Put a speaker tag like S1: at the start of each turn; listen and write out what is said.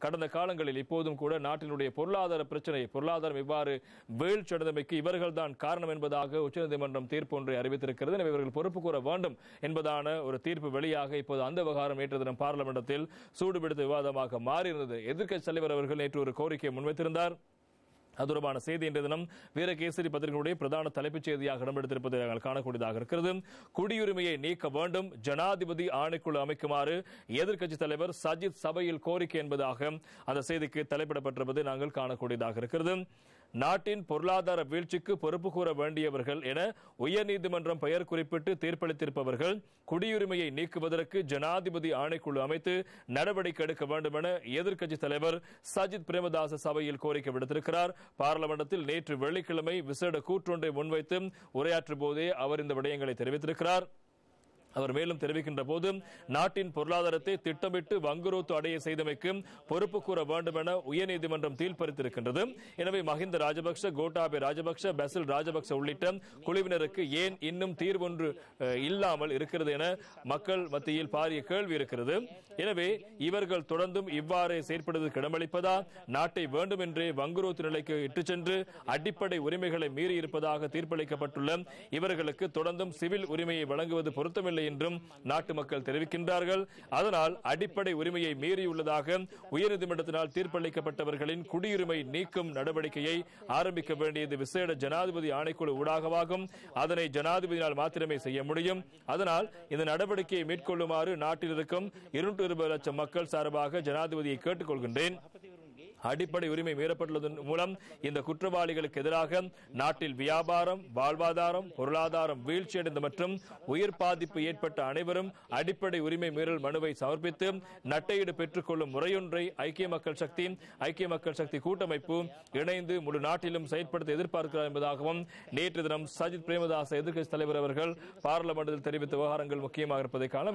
S1: கடந்த காலங்களில் இப்போதும் கூட நாட்டினுடைய பொருளாதார பிரச்சனை, பொருளாதாரம் இவ்வாறு வீழ்ச்சியடைந்தமைக்கு இவர்கள்தான் காரணம் என்பதாக உச்சநீதிமன்றம் தீர்ப்பு ஒன்றை அறிவித்திருக்கிறது. எனவே இவர்கள் பொறுப்பு கூற வேண்டும் என்பதான ஒரு தீர்ப்பு வெளியாக இப்போது அந்த விவகாரம் நேற்று தினம் பார்லிமெண்டத்தில் சூடுபிடித்த விவாதமாக மாறியிருந்தது. எதிர்க்கட்சி தலைவர் அவர்கள் நேற்று ஒரு கோரிக்கையை முன்வைத்திருந்தார். அது தொடர்பான செய்தி இன்றைய தினம் வீரகேசரி பத்திரிகையுடைய பிரதான தலைப்புச் செய்தியாக இடம்பெடுத்திருப்பதை நாங்கள் காணக்கூடியதாக இருக்கிறது. குடியுரிமையை நீக்க வேண்டும், ஜனாதிபதி ஆணைக்குழு அமைக்குமாறு எதிர்க்கட்சித் தலைவர் சஜித் சபையில் கோரிக்கை என்பதாக அந்த செய்திக்கு தலைப்பிடப்பட்டிருப்பதை நாங்கள் காணக்கூடியதாக இருக்கிறது. நாட்டின் பொருளாதார வீழ்ச்சிக்கு பொறுப்பு கூற வேண்டியவர்கள் என உயர்நீதிமன்றம் பெயர் குறிப்பிட்டு தீர்ப்பளித்திருப்பவர்கள் குடியுரிமையை நீக்குவதற்கு ஜனாதிபதி ஆணைக்குழு அமைத்து நடவடிக்கை எடுக்க வேண்டும் என எதிர்க்கட்சித் தலைவர் சஜித் பிரேமதாச சபையில் கோரிக்கை விடுத்திருக்கிறார். பார்லிமெண்டத்தில் நேற்று வெள்ளிக்கிழமை விசேட கூற்றொன்றை முன்வைத்து உரையாற்றும் போதே அவர் இந்த விடயங்களை தெரிவித்திருக்கிறார். அவர் மேலும் தெரிவிக்கின்ற போது நாட்டின் பொருளாதாரத்தை திட்டமிட்டு வங்குரோத்து அடைய செய்தமைக்கு பொறுப்பு கூற வேண்டும் என உயர்நீதிமன்றம் தீர்ப்பளித்திருக்கின்றது. எனவே மஹிந்த ராஜபக்ஷ, கோட்டாபே ராஜபக்ஷ, பசில் ராஜபக்ஷ உள்ளிட்ட குழுவினருக்கு ஏன் இன்னும் தீர்வொன்று இல்லாமல் இருக்கிறது என மக்கள் மத்தியில் பாரிய கேள்வி இருக்கிறது. எனவே இவர்கள் தொடர்ந்தும் இவ்வாறே செயற்படுவதற்கு இடமளிப்பதா, நாட்டை வேண்டும் என்றே வங்குரோத்து நிலைக்கு இட்டுச் சென்று அடிப்படை உரிமைகளை மீறி இருப்பதாக தீர்ப்பளிக்கப்பட்டுள்ள இவர்களுக்கு தொடர்ந்தும் சிவில் உரிமையை வழங்குவது பொருத்தமில்லை என்றும் நாட்டு மக்கள் தெரிவிக்கின்றார்கள். அதனால் அடிப்படை உரிமையை மீறியுள்ளதாக உயர்நீதிமன்றத்தினால் தீர்ப்பளிக்கப்பட்டவர்களின் குடியுரிமை நீக்கும் நடவடிக்கையை ஆரம்பிக்க வேண்டியது விசேட ஜனாதிபதி ஆணைக்குழு ஊடாகவாகும். அதனை ஜனாதிபதியால் மாத்திரமே செய்ய முடியும். அதனால் இந்த நடவடிக்கையை மேற்கொள்ளுமாறு நாட்டில் இருக்கும் 220 லட்சம் மக்கள் சார்பாக ஜனாதிபதியை கேட்டுக் கொள்கின்றேன். அடிப்படை உரிமை மீறப்பட்டுள்ளதன் மூலம் இந்த குற்றவாளிகளுக்கு எதிராக நாட்டில் வியாபாரம், வாழ்வாதாரம், பொருளாதாரம் வீழ்ச்சியடைந்த மற்றும் உயிர் பாதிப்பு ஏற்பட்ட அனைவரும் அடிப்படை உரிமை மீறல் மனுவை சமர்ப்பித்து நட்டையீடு பெற்றுக் கொள்ளும் முறையொன்றை ஐக்கிய மக்கள் சக்தி கூட்டமைப்பு இணைந்து முழு நாட்டிலும் செயல்படுத்த எதிர்பார்க்கிறார் என்பதாகவும் நேற்று தினம் சஜித் பிரேமதாச எதிர்க்கட்சி தலைவர் அவர்கள் பார்லிமெண்டில் தெரிவித்த விவகாரங்கள் முக்கியமாக இருப்பதை காண